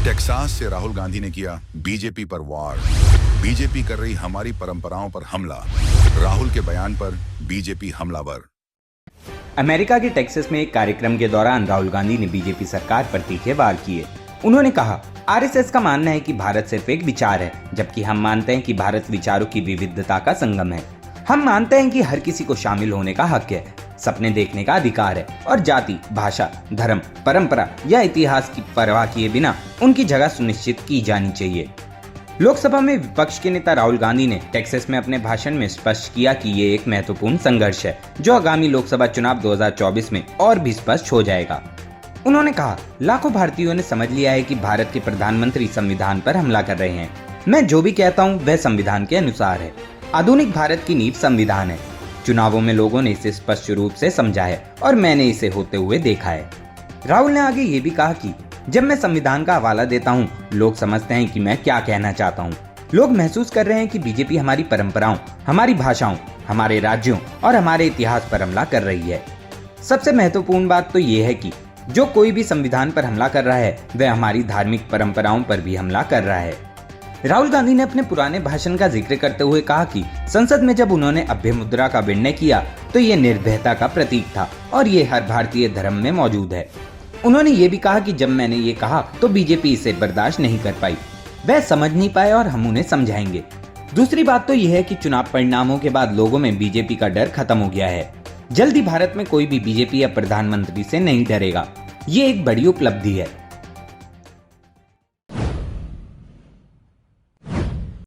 Texas से राहुल गांधी ने किया बीजेपी पर वार। बीजेपी कर रही हमारी परंपराओं पर हमला। राहुल के बयान पर बीजेपी हमलावर। अमेरिका के टेक्सास में एक कार्यक्रम के दौरान राहुल गांधी ने बीजेपी सरकार पर तीखे वार किए। उन्होंने कहा, आरएसएस का मानना है कि भारत सिर्फ एक विचार है, जबकि हम मानते हैं कि भारत विचारों की विविधता का संगम है। हम मानते हैं कि हर किसी को शामिल होने का हक है, सपने देखने का अधिकार है और जाति, भाषा, धर्म, परंपरा या इतिहास की परवाह किए बिना उनकी जगह सुनिश्चित की जानी चाहिए। लोकसभा में विपक्ष के नेता राहुल गांधी ने टेक्सास में अपने भाषण में स्पष्ट किया कि ये एक महत्वपूर्ण संघर्ष है जो आगामी लोकसभा चुनाव 2024 में और भी स्पष्ट हो जाएगा। उन्होंने कहा, लाखों भारतीयों ने समझ लिया है कि भारत के प्रधानमंत्री संविधान पर हमला कर रहे हैं। मैं जो भी कहता हूँ वह संविधान के अनुसार है। आधुनिक भारत की नींव संविधान है। चुनावों में लोगों ने इसे स्पष्ट रूप से समझा है और मैंने इसे होते हुए देखा है। राहुल ने आगे ये भी कहा कि जब मैं संविधान का हवाला देता हूँ, लोग समझते हैं कि मैं क्या कहना चाहता हूँ। लोग महसूस कर रहे हैं कि बीजेपी हमारी परंपराओं, हमारी भाषाओं, हमारे राज्यों और हमारे इतिहास पर हमला कर रही है। सबसे महत्वपूर्ण बात तो ये है कि जो कोई भी संविधान पर हमला कर रहा है वह हमारी धार्मिक परंपराओं पर भी हमला कर रहा है। राहुल गांधी ने अपने पुराने भाषण का जिक्र करते हुए कहा कि संसद में जब उन्होंने अभ्य मुद्रा का विनिर्णय किया तो ये निर्भयता का प्रतीक था और ये हर भारतीय धर्म में मौजूद है। उन्होंने ये भी कहा कि जब मैंने ये कहा तो बीजेपी इसे बर्दाश्त नहीं कर पाई, वह समझ नहीं पाए और हम उन्हें समझाएंगे। दूसरी बात तो यह है कि चुनाव परिणामों के बाद लोगों में बीजेपी का डर खत्म हो गया है। जल्द ही भारत में कोई भी बीजेपी या प्रधानमंत्री से नहीं डरेगा। ये एक बड़ी उपलब्धि है।